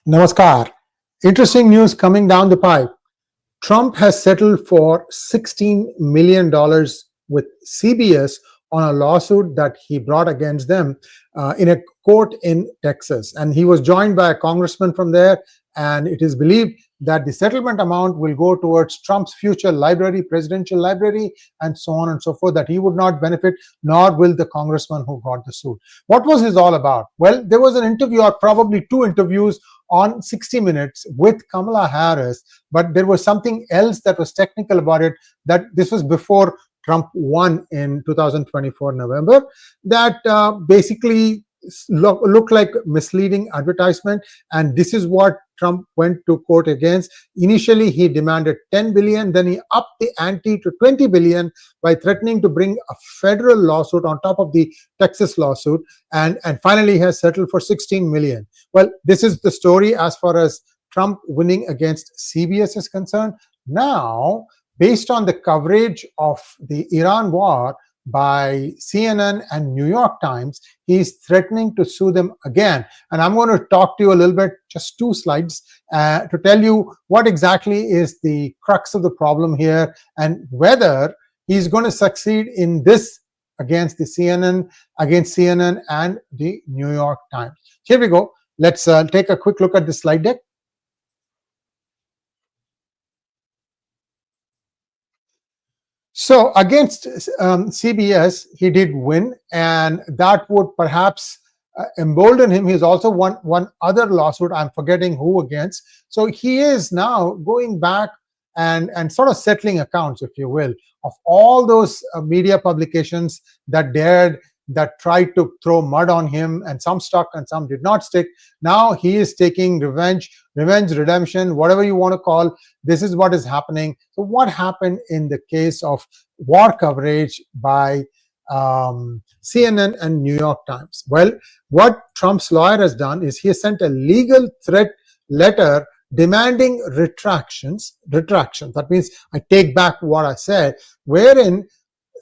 Namaskar. Interesting news coming down the pipe. Trump has settled for $16 million with CBS on a lawsuit that he brought against them in a court in Texas. And he was joined by a congressman from there. And it is believed that the settlement amount will go towards Trump's future library, presidential library, and so on and so forth, that he would not benefit, nor will the congressman who got the suit. What was this all about? Well, there was an interview, or probably two interviews, on 60 Minutes with Kamala Harris, but there was something else that was technical about it, that this was before Trump won in 2024 November, that basically looked like misleading advertisement, and this is what Trump went to court against. Initially, he demanded $10 billion, then he upped the ante to $20 billion by threatening to bring a federal lawsuit on top of the Texas lawsuit, and finally he has settled for $16 million. Well, this is the story as far as Trump winning against CBS is concerned. Now, based on the coverage of the Iran war by CNN and New York Times, he's threatening to sue them again. And I'm going to talk to you a little bit, just 2 slides, to tell you what exactly is the crux of the problem here and whether he's going to succeed in this against CNN and the New York Times. Here we go. Let's take a quick look at the slide deck. So against CBS, he did win, and that would perhaps embolden him. He's also won one other lawsuit, I'm forgetting who against. So he is now going back and sort of settling accounts, if you will, of all those media publications that tried to throw mud on him, and some stuck and some did not stick. Now he is taking revenge, redemption, whatever you want to call. This is what is happening. So what happened in the case of war coverage by CNN and New York Times? Well, what Trump's lawyer has done is he has sent a legal threat letter demanding retractions. That means I take back what I said, wherein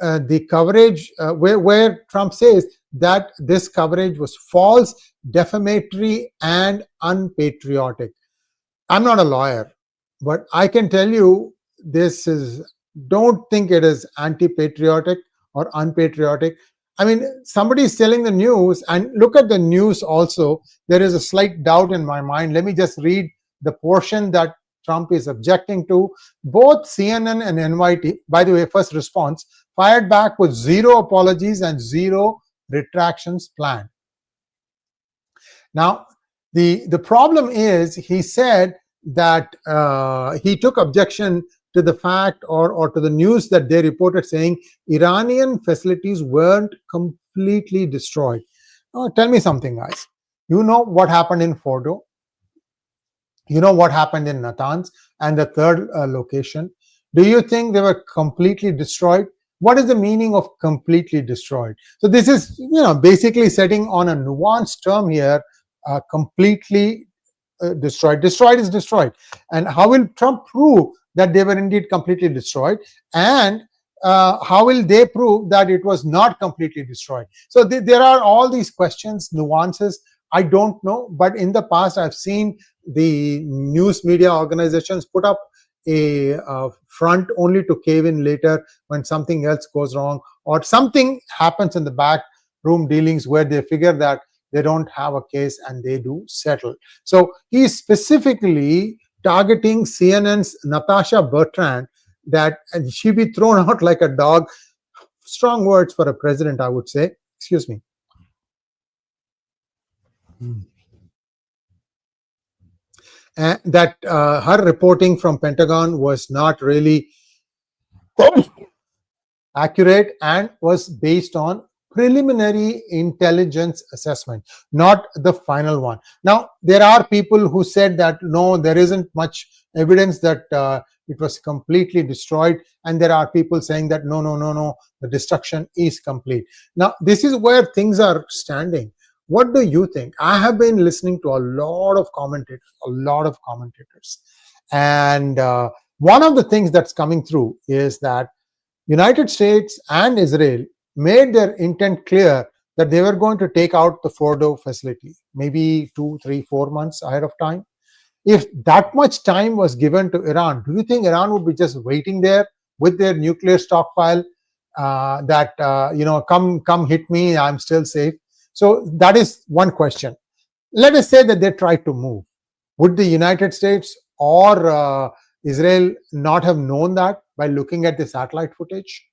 the coverage where Trump says that this coverage was false, defamatory, and unpatriotic. I'm not a lawyer, but I can tell you this is, don't think it is anti-patriotic or unpatriotic. I mean, somebody is telling the news, and look at the news also. There is a slight doubt in my mind. Let me just read the portion that Trump is objecting to. Both CNN and NYT, by the way, first response, fired back with 0 apologies and 0 retractions planned. Now, the problem is, he said that he took objection to the fact or to the news that they reported saying Iranian facilities weren't completely destroyed. Tell me something, guys. You know what happened in Fordo? You know what happened in Natanz and the third location? Do you think they were completely destroyed? What is the meaning of completely destroyed? So this is, basically setting on a nuanced term here, completely destroyed. Destroyed is destroyed. And how will Trump prove that they were indeed completely destroyed? And how will they prove that it was not completely destroyed? So there are all these questions, nuances. I don't know, but in the past I've seen the news media organizations put up a front only to cave in later when something else goes wrong or something happens in the back room dealings where they figure that they don't have a case and they do settle. So he's specifically targeting CNN's Natasha Bertrand, that she be thrown out like a dog. Strong words for a president, I would say. Excuse me. And that her reporting from Pentagon was not really accurate and was based on preliminary intelligence assessment, not the final one. Now, there are people who said that no, there isn't much evidence that it was completely destroyed, and there are people saying that no, the destruction is complete. Now, this is where things are standing. What do you think? I have been listening to a lot of commentators, and one of the things that's coming through is that United States and Israel made their intent clear that they were going to take out the Fordo facility, maybe 2, 3, 4 months ahead of time. If that much time was given to Iran, do you think Iran would be just waiting there with their nuclear stockpile come hit me, I'm still safe? So that is one question. Let us say that they tried to move. Would the United States or Israel not have known that by looking at the satellite footage?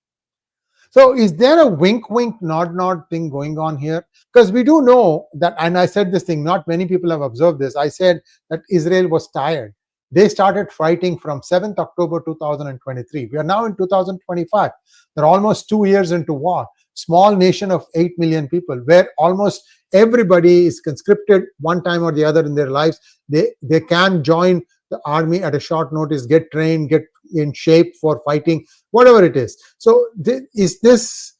So is there a wink, wink, nod, nod thing going on here? Because we do know that, and I said this thing, not many people have observed this. I said that Israel was tired. They started fighting from 7th October 2023. We are now in 2025. They're almost 2 years into war. Small nation of 8 million people, where almost everybody is conscripted one time or the other in their lives. They can join the army at a short notice, get trained, get in shape for fighting, whatever it is. So is this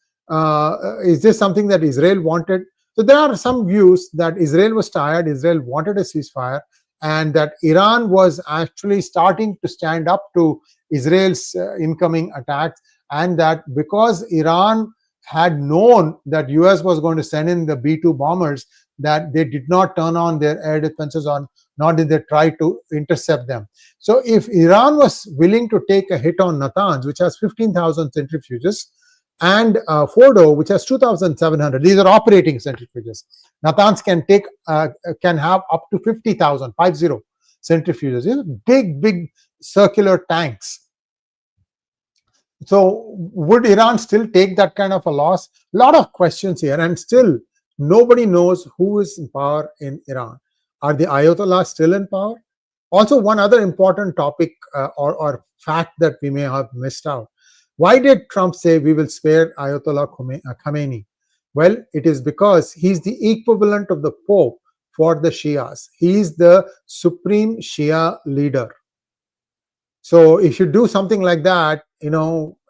something that Israel wanted? So there are some views that Israel was tired, Israel wanted a ceasefire, and that Iran was actually starting to stand up to Israel's incoming attacks, and that because Iran had known that US was going to send in the B-2 bombers, that they did not turn on their air defenses, on nor did they try to intercept them. So if Iran was willing to take a hit on Natanz, which has 15,000 centrifuges, and Fordo, which has 2,700, these are operating centrifuges. Natanz can have up to 50,000, 50 centrifuges. These are big circular tanks. So would Iran still take that kind of a loss? A lot of questions here, and still nobody knows who is in power in Iran. Are the Ayatollahs still in power? Also, one other important topic or fact that we may have missed out. Why did Trump say we will spare Ayatollah Khamenei? Well, it is because he's the equivalent of the Pope for the Shias. He is the supreme Shia leader. So if you do something like that, a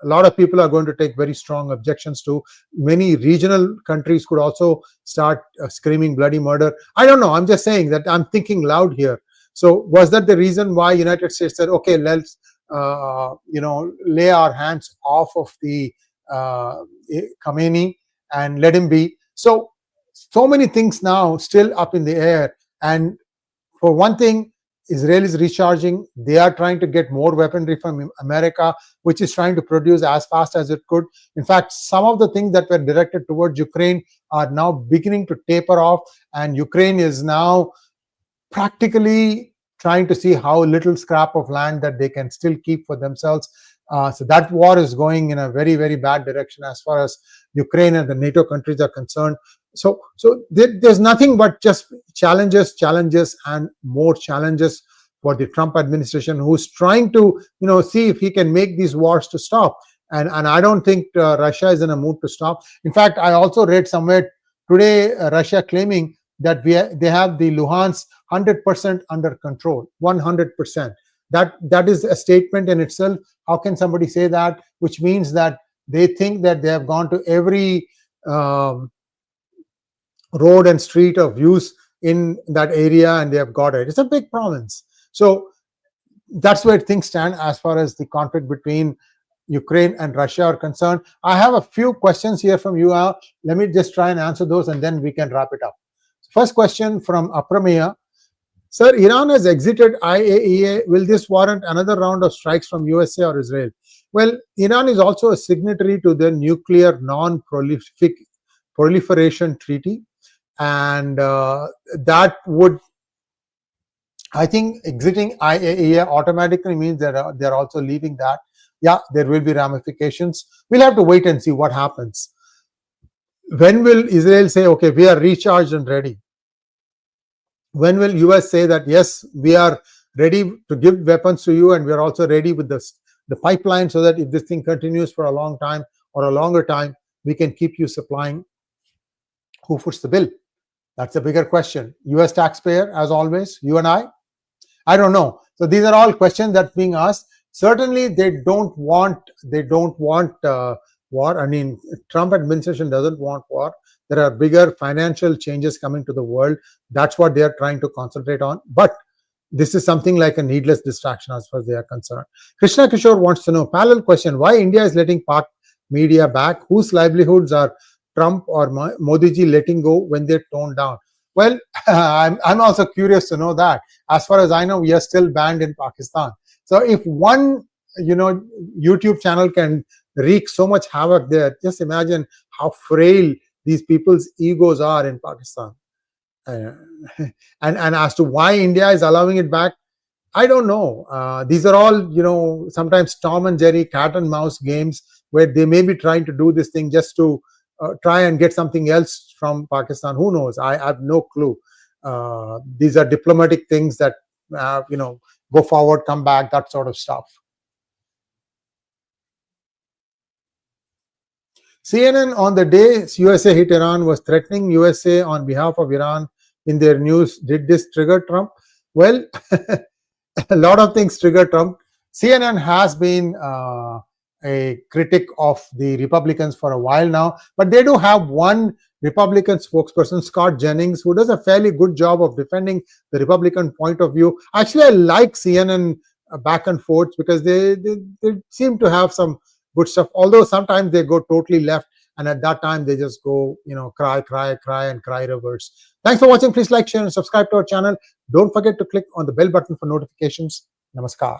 lot of people are going to take very strong objections to. Many regional countries could also start screaming bloody murder. I don't know. I'm just saying that I'm thinking loud here. So was that the reason why United States said, okay, let's lay our hands off of the Khamenei and let him be? So many things now still up in the air. And for one thing, Israel is recharging. They are trying to get more weaponry from America, which is trying to produce as fast as it could. In fact, some of the things that were directed towards Ukraine are now beginning to taper off, and Ukraine is now practically trying to see how little scrap of land that they can still keep for themselves. So that war is going in a very, very bad direction as far as Ukraine and the NATO countries are concerned. So there's nothing but just challenges, and more challenges for the Trump administration, who's trying to, see if he can make these wars to stop. And I don't think Russia is in a mood to stop. In fact, I also read somewhere today, Russia claiming that they have the Luhansk 100% under control, 100%. That is a statement in itself. How can somebody say that? Which means that they think that they have gone to every road and street of use in that area and they have got it. It's a big province. So that's where things stand as far as the conflict between Ukraine and Russia are concerned. I have a few questions here from you. Let me just try and answer those, and then we can wrap it up. First question from 𝗓𝗡. Sir, Iran has exited IAEA. Will this warrant another round of strikes from USA or Israel? Well, Iran is also a signatory to the Nuclear Non-Proliferation Treaty. And that would, I think, exiting IAEA automatically means that they're also leaving that. Yeah, there will be ramifications. We'll have to wait and see what happens. When will Israel say, okay, we are recharged and ready? When will US say that, yes, we are ready to give weapons to you, and we are also ready with the pipeline, so that if this thing continues for a long time or a longer time, we can keep you supplying? Who foots the bill? That's a bigger question. US taxpayer, as always, you and I don't know. So these are all questions that's being asked. Certainly they don't want war. I mean, Trump administration doesn't want war. There are bigger financial changes coming to the world. That's what they are trying to concentrate on. But this is something like a needless distraction as far as they are concerned. Krishna Kishore wants to know, parallel question, why India is letting Pak media back? Whose livelihoods are Trump or Modi ji letting go when they tone down? Well, I'm also curious to know that. As far as I know, we are still banned in Pakistan. So if one, YouTube channel can wreak so much havoc there, just imagine how frail these people's egos are in Pakistan. And as to why India is allowing it back, I don't know. These are all, sometimes Tom and Jerry cat and mouse games where they may be trying to do this thing just to try and get something else from Pakistan. Who knows? I have no clue. These are diplomatic things that, go forward, come back, that sort of stuff. CNN, on the day USA hit Iran, was threatening USA on behalf of Iran in their news. Did this trigger Trump? Well, a lot of things trigger Trump. CNN has been a critic of the Republicans for a while now, but they do have one Republican spokesperson, Scott Jennings, who does a fairly good job of defending the Republican point of view. Actually, I like CNN back and forth because they seem to have some good stuff, although sometimes they go totally left, and at that time they just go, cry and cry reverse. Thanks for watching. Please like, share and subscribe to our channel. Don't forget to click on the bell button for notifications. Namaskar.